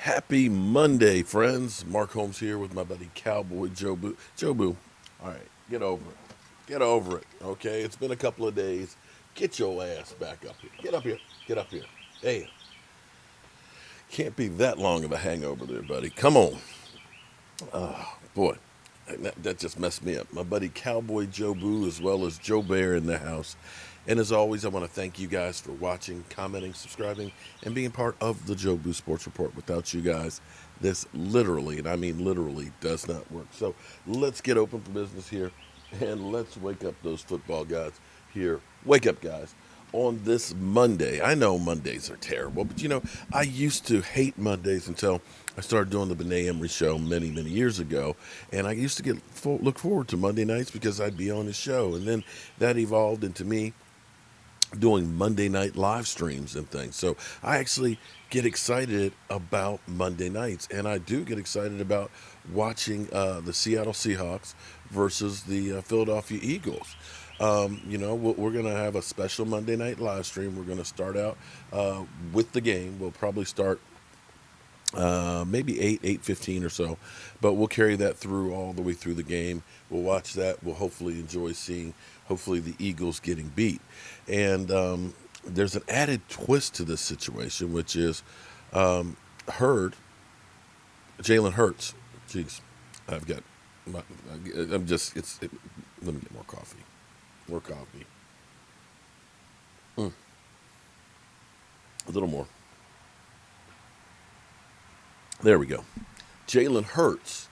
Happy Monday, friends. Mark Holmes here with my buddy Cowboy Joe Boo. Joe Boo, all right, get over it. Get over it, okay? It's been a couple of days. Get your ass back up here. Get up here. Get up here. Hey, can't be that long of a hangover there, buddy. Come on. Boy, that just messed me up. My buddy Cowboy Joe Boo, as well as Joe Bear in the house. And as always, I want to thank you guys for watching, commenting, subscribing, and being part of the Joe Boo Sports Report. Without you guys, this literally, and I mean literally, does not work. So let's get open for business here, and let's wake up those football guys here. Wake up, guys. On this Monday, I know Mondays are terrible, but I used to hate Mondays until I started doing the Benet Emery show many, many years ago, and I used to look forward to Monday nights because I'd be on his show, and then that evolved into me doing Monday night live streams and things. So I actually get excited about Monday nights, and I do get excited about watching the Seattle Seahawks versus the Philadelphia Eagles. We're going to have a special Monday night live stream. We're going to start out with the game. We'll probably start maybe 8:15 or so, but we'll carry that through all the way through the game. We'll watch that. We'll hopefully enjoy seeing hopefully the Eagles getting beat. And there's an added twist to this situation, which is Jalen Hurts. Jeez, I've got I'm just let me get more coffee. More coffee. A little more. There we go. Jalen Hurts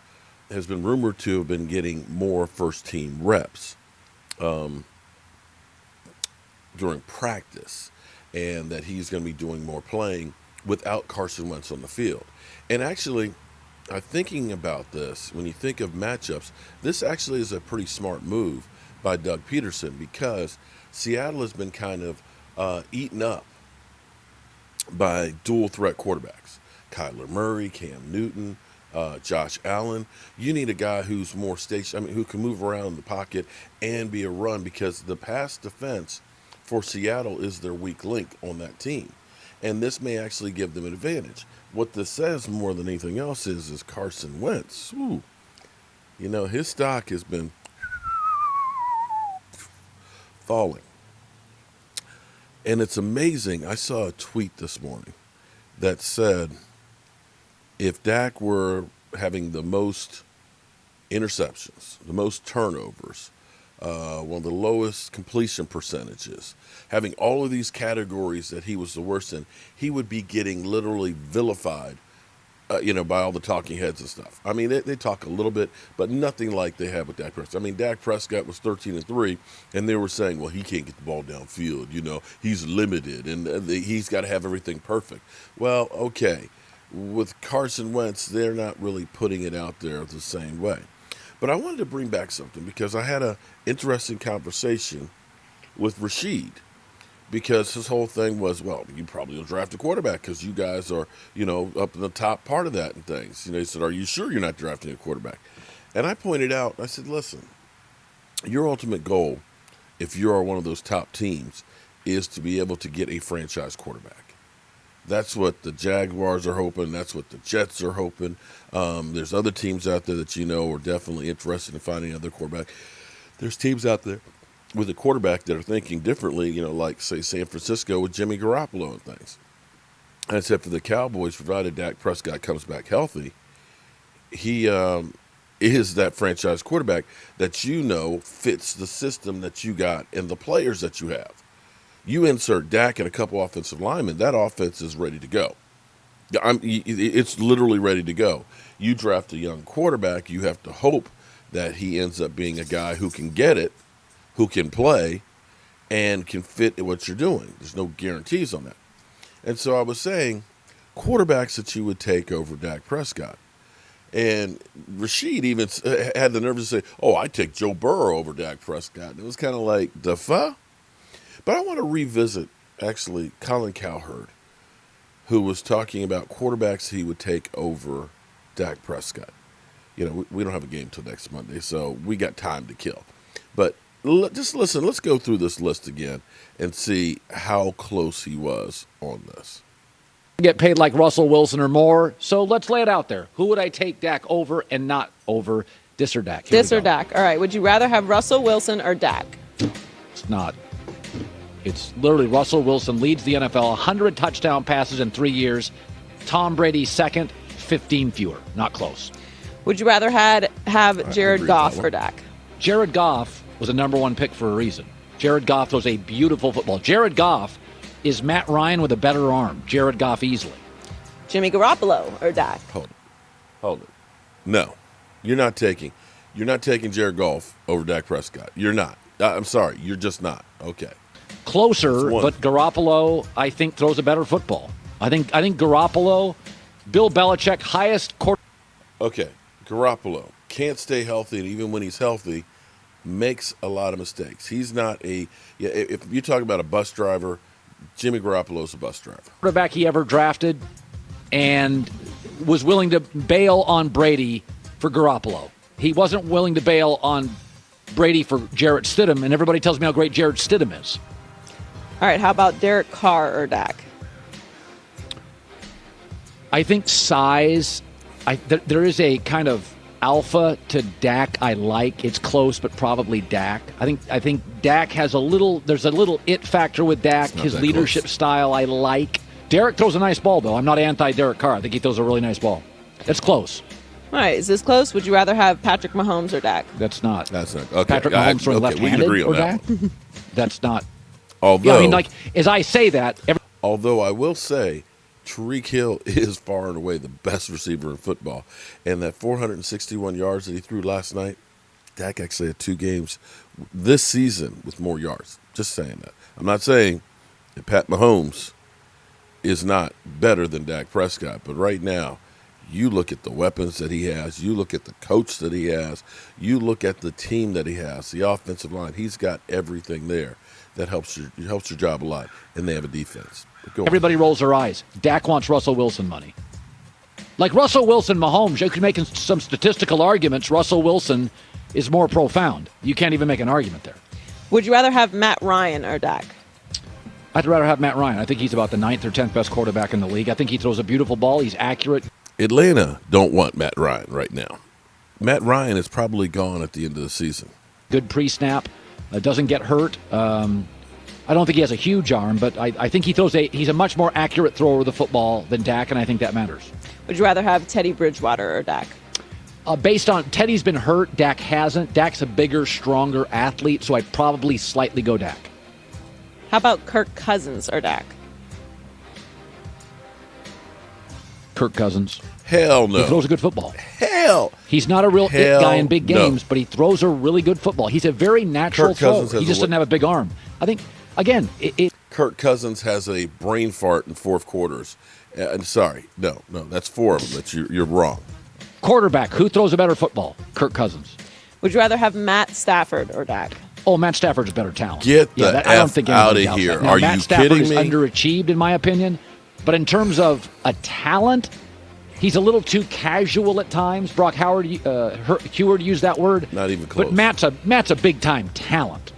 has been rumored to have been getting more first team reps during practice, and that he's going to be doing more playing without Carson Wentz on the field. And actually, I'm thinking about this. When you think of matchups, this actually is a pretty smart move by Doug Peterson, because Seattle has been kind of eaten up by dual threat quarterbacks. Kyler Murray, Cam Newton, Josh Allen. You need a guy who's more who can move around in the pocket and be a run, because the pass defense for Seattle is their weak link on that team. And this may actually give them an advantage. What this says more than anything else is Carson Wentz. Ooh, his stock has been falling. And it's amazing. I saw a tweet this morning that said, if Dak were having the most interceptions, the most turnovers, one of the lowest completion percentages, having all of these categories that he was the worst in, he would be getting literally vilified, by all the talking heads and stuff. I mean, they talk a little bit, but nothing like they have with Dak Prescott. I mean, Dak Prescott was 13-3, and they were saying, well, he can't get the ball downfield. He's limited, and he's got to have everything perfect. Well, okay. With Carson Wentz, they're not really putting it out there the same way. But I wanted to bring back something, because I had an interesting conversation with Rashid, because his whole thing was, well, you probably will draft a quarterback because you guys are, up in the top part of that and things. He said, are you sure you're not drafting a quarterback? And I pointed out, I said, listen, your ultimate goal, if you are one of those top teams, is to be able to get a franchise quarterback. That's what the Jaguars are hoping. That's what the Jets are hoping. There's other teams out there that are definitely interested in finding another quarterback. There's teams out there with a quarterback that are thinking differently, like, say, San Francisco with Jimmy Garoppolo and things. And except for the Cowboys, provided Dak Prescott comes back healthy, he is that franchise quarterback that fits the system that you got and the players that you have. You insert Dak and a couple offensive linemen, that offense is ready to go. It's literally ready to go. You draft a young quarterback, you have to hope that he ends up being a guy who can get it, who can play, and can fit what you're doing. There's no guarantees on that. And so I was saying, quarterbacks that you would take over Dak Prescott. And Rashid even had the nerve to say, oh, I'd take Joe Burrow over Dak Prescott. And it was kind of like, the fuck? But I want to revisit, actually, Colin Cowherd, who was talking about quarterbacks he would take over Dak Prescott. We don't have a game till next Monday, so we got time to kill. But just listen, let's go through this list again and see how close he was on this. Get paid like Russell Wilson or more. So let's lay it out there. Who would I take Dak over and not over? This or Dak? This or Dak. All right. Would you rather have Russell Wilson or Dak? It's not. It's literally Russell Wilson leads the NFL, 100 touchdown passes in 3 years. Tom Brady second, 15 fewer. Not close. Would you rather have Jared Goff or Dak? Jared Goff was a number one pick for a reason. Jared Goff throws a beautiful football. Jared Goff is Matt Ryan with a better arm. Jared Goff easily. Jimmy Garoppolo or Dak? Hold it. No. You're not taking Jared Goff over Dak Prescott. You're not. I'm sorry. You're just not. Okay. Closer, but Garoppolo, I think, throws a better football. I think Garoppolo, Bill Belichick, highest quarter. Okay. Garoppolo can't stay healthy, and even when he's healthy, makes a lot of mistakes. He's not if you talk about a bus driver, Jimmy Garoppolo's a bus driver. Quarterback he ever drafted and was willing to bail on Brady for Garoppolo. He wasn't willing to bail on Brady for Jarrett Stidham, and everybody tells me how great Jarrett Stidham is. All right, how about Derek Carr or Dak? I think size, there is a kind of alpha to Dak I like. It's close, but probably Dak. I think Dak has there's a little it factor with Dak. His leadership style I like. Derek throws a nice ball, though. I'm not anti-Derek Carr. I think he throws a really nice ball. It's close. All right, is this close? Would you rather have Patrick Mahomes or Dak? That's not. Okay. Patrick Mahomes throwing left-handed we can agree on or that Dak? one. That's not. Although, as I say that. Although I will say, Tyreek Hill is far and away the best receiver in football. And that 461 yards that he threw last night, Dak actually had 2 games this season with more yards. Just saying that. I'm not saying that Pat Mahomes is not better than Dak Prescott, but right now, you look at the weapons that he has, you look at the coach that he has, you look at the team that he has, the offensive line, he's got everything there that helps your job a lot, and they have a defense. Everybody rolls their eyes. Dak wants Russell Wilson money. Like Russell Wilson, Mahomes, you could make some statistical arguments. Russell Wilson is more profound. You can't even make an argument there. Would you rather have Matt Ryan or Dak? I'd rather have Matt Ryan. I think he's about the 9th or 10th best quarterback in the league. I think he throws a beautiful ball. He's accurate. Atlanta don't want Matt Ryan right now. Matt Ryan is probably gone at the end of the season. Good pre-snap. Doesn't get hurt. I don't think he has a huge arm, but I think he's a much more accurate thrower of the football than Dak, and I think that matters. Would you rather have Teddy Bridgewater or Dak? Based on Teddy's been hurt, Dak hasn't. Dak's a bigger, stronger athlete, so I'd probably slightly go Dak. How about Kirk Cousins or Dak? Kirk Cousins. Hell no. He throws a good football. Hell. He's not a real it guy in big games, but he throws a really good football. He's a very natural thrower. He just doesn't have a big arm. I think, again, Kirk Cousins has a brain fart in fourth quarters. Sorry. No, that's 4 of them. You're wrong. Quarterback, who throws a better football? Kirk Cousins. Would you rather have Matt Stafford or Dak? Oh, Matt Stafford's a better talent. Get the F out of here. Are you kidding me? Matt Stafford is underachieved, in my opinion. But in terms of a talent, he's a little too casual at times. Brock Heward used that word. Not even close. But Matt's a big-time talent.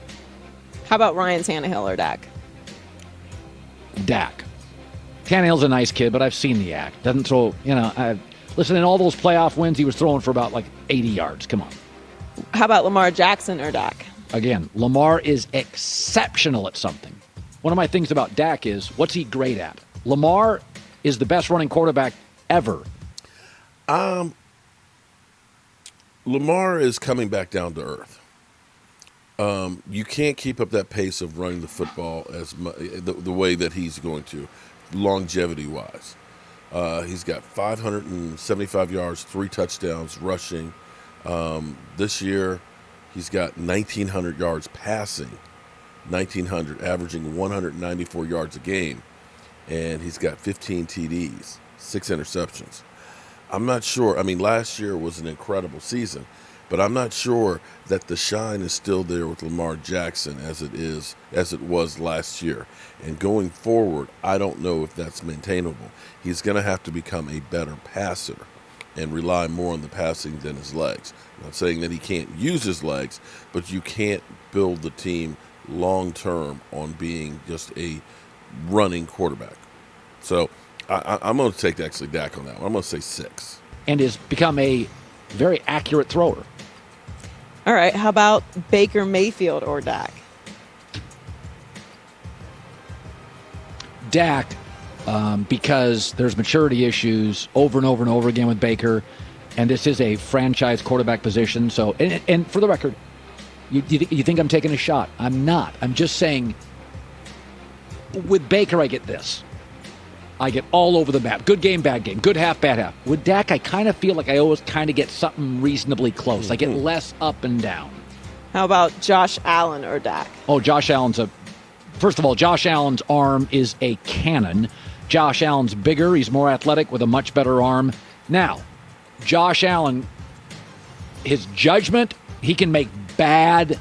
How about Ryan Tannehill or Dak? Dak. Tannehill's a nice kid, but I've seen the act. Doesn't throw, listen, in all those playoff wins, he was throwing for about 80 yards. Come on. How about Lamar Jackson or Dak? Again, Lamar is exceptional at something. One of my things about Dak is, what's he great at? Lamar is the best running quarterback ever. Lamar is coming back down to earth. You can't keep up that pace of running the football the way that he's going to, longevity-wise. He's got 575 yards, 3 touchdowns rushing. This year, he's got 1,900 yards passing, 1,900, averaging 194 yards a game. And he's got 15 TDs, 6 interceptions. I'm not sure. I mean, last year was an incredible season, but I'm not sure that the shine is still there with Lamar Jackson as it was last year. And going forward, I don't know if that's maintainable. He's going to have to become a better passer and rely more on the passing than his legs. I'm not saying that he can't use his legs, but you can't build the team long term on being just a running quarterback. So I'm going to take actually Dak on that one. I'm going to say 6. And has become a very accurate thrower. All right. How about Baker Mayfield or Dak? Dak, because there's maturity issues over and over and over again with Baker, and this is a franchise quarterback position. So, and for the record, you think I'm taking a shot? I'm not. I'm just saying, with Baker, I get this. I get all over the map. Good game, bad game. Good half, bad half. With Dak, I kind of feel like I always kind of get something reasonably close. Mm-hmm. I get less up and down. How about Josh Allen or Dak? Oh, Josh Allen's first of all, Josh Allen's arm is a cannon. Josh Allen's bigger. He's more athletic with a much better arm. Now, Josh Allen, his judgment, he can make bad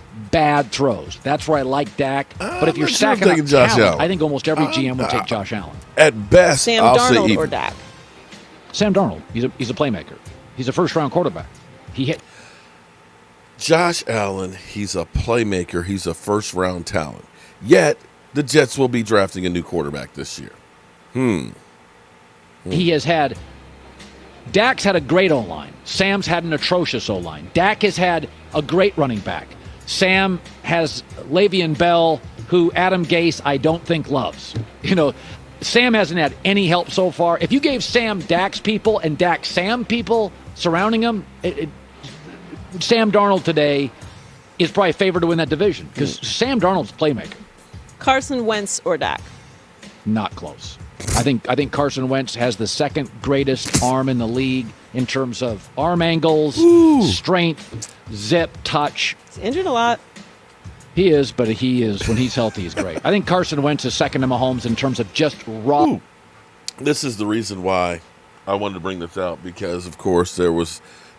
throws. That's where I like Dak. But if you're stacking up talent, I think almost every GM would take Josh Allen. At best, Sam I'll Darnold say or Dak? Sam Darnold. He's a playmaker. He's a first-round quarterback. He hit. Josh Allen, he's a playmaker. He's a first-round talent. Yet, the Jets will be drafting a new quarterback this year. He has had. Dak's had a great O-line. Sam's had an atrocious O-line. Dak has had a great running back. Sam has Le'Veon Bell, who Adam Gase I don't think loves. Sam hasn't had any help so far. If you gave Sam Dak's people and Dak Sam people surrounding him, Sam Darnold today is probably favored to win that division because Sam Darnold's a playmaker. Carson Wentz or Dak? Not close. I think Carson Wentz has the second greatest arm in the league in terms of arm angles, strength, zip, touch. He's injured a lot. He is, but when he's healthy, he's great. I think Carson Wentz is second to Mahomes in terms of just raw. This is the reason why I wanted to bring this out because, of course, there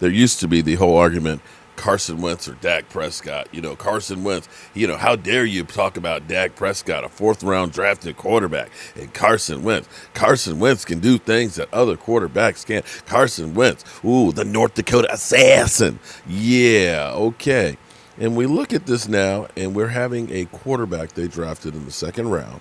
used to be the whole argument, Carson Wentz or Dak Prescott. Carson Wentz, how dare you talk about Dak Prescott, a 4th-round drafted quarterback, and Carson Wentz. Carson Wentz can do things that other quarterbacks can't. Carson Wentz, the North Dakota assassin. Yeah, okay. And we look at this now, and we're having a quarterback they drafted in the 2nd round,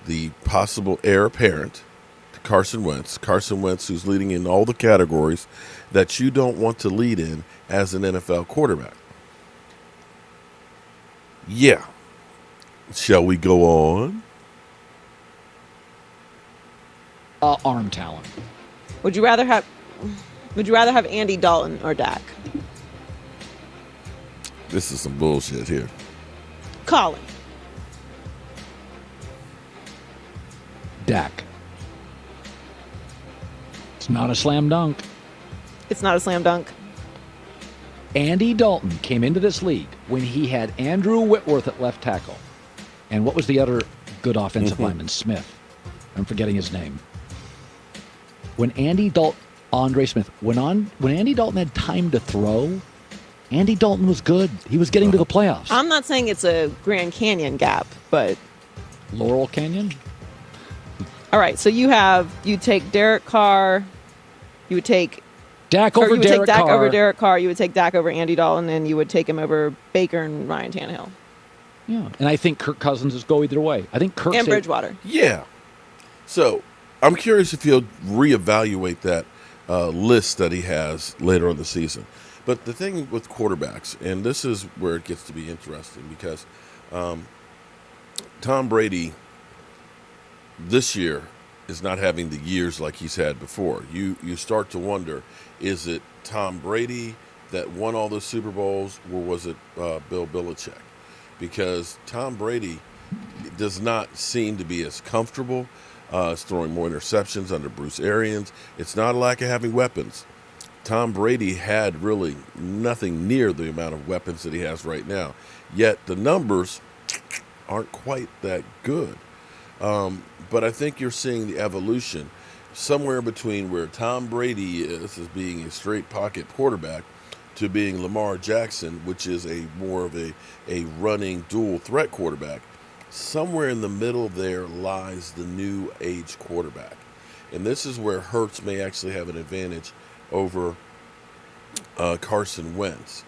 the possible heir apparent to Carson Wentz. Carson Wentz, who's leading in all the categories that you don't want to lead in as an NFL quarterback. Yeah. Shall we go on? Arm talent. Would you rather have Andy Dalton or Dak? This is some bullshit here. Colin. Dak. It's not a slam dunk. It's not a slam dunk. Andy Dalton came into this league when he had Andrew Whitworth at left tackle. And what was the other good offensive lineman? Smith. I'm forgetting his name. When Andy Dalton, Andre Smith, when Andy Dalton had time to throw, Andy Dalton was good. He was getting to the playoffs. I'm not saying it's a Grand Canyon gap, but Laurel Canyon? All right, so you take Derek Carr, you would take Dak over Derek Dak Carr. over Derek Carr, you would take Dak over Andy Dalton, and you would take him over Baker and Ryan Tannehill. Yeah, and I think Kirk Cousins is go either way. I think Kirk and Bridgewater. Yeah. So I'm curious if he'll reevaluate that list that he has later in the season. But the thing with quarterbacks, and this is where it gets to be interesting, because Tom Brady this year is not having the years like he's had before. You start to wonder, is it Tom Brady that won all those Super Bowls, or was it Bill Belichick? Because Tom Brady does not seem to be as comfortable. Is throwing more interceptions under Bruce Arians. It's not a lack of having weapons. Tom Brady had really nothing near the amount of weapons that he has right now. Yet the numbers aren't quite that good. But I think you're seeing the evolution somewhere between where Tom Brady is as being a straight pocket quarterback to being Lamar Jackson, which is more of a running dual threat quarterback. Somewhere in the middle there lies the new age quarterback. And this is where Hurts may actually have an advantage over Carson Wentz.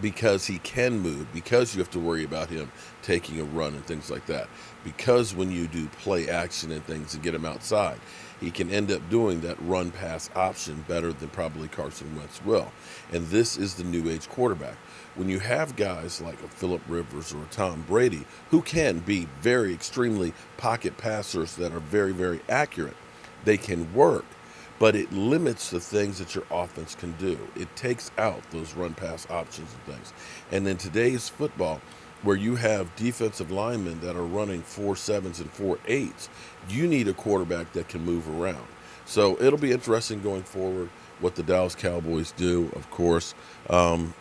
because he can move, because you have to worry about him taking a run and things like that. Because when you do play action and things and get him outside, he can end up doing that run pass option better than probably Carson Wentz will. And this is the new age quarterback. When you have guys like a Phillip Rivers or a Tom Brady who can be very extremely pocket passers that are very, very accurate, they can work, but it limits the things that your offense can do. It takes out those run pass options and things. And in today's football, where you have defensive linemen that are running 4.7s and 4.8s, you need a quarterback that can move around. So it'll be interesting going forward what the Dallas Cowboys do. Of course, come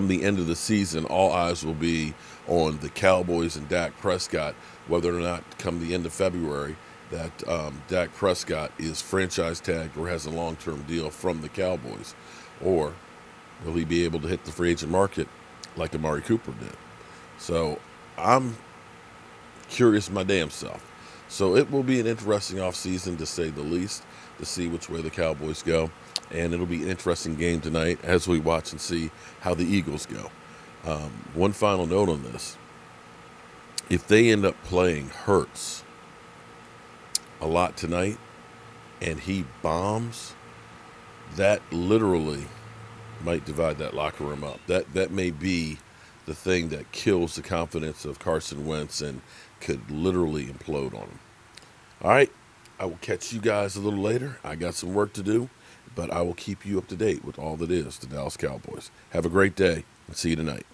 the end of the season, all eyes will be on the Cowboys and Dak Prescott, whether or not come the end of February that Dak Prescott is franchise tagged or has a long-term deal from the Cowboys, or will he be able to hit the free agent market like Amari Cooper did? So I'm curious my damn self. So it will be an interesting offseason, to say the least, to see which way the Cowboys go. And it'll be an interesting game tonight as we watch and see how the Eagles go. One final note on this. If they end up playing Hurts a lot tonight and he bombs, that literally might divide that locker room up. That may be the thing that kills the confidence of Carson Wentz and could literally implode on him. All right, I will catch you guys a little later. I got some work to do, but I will keep you up to date with all that is the Dallas Cowboys. Have a great day and see you tonight.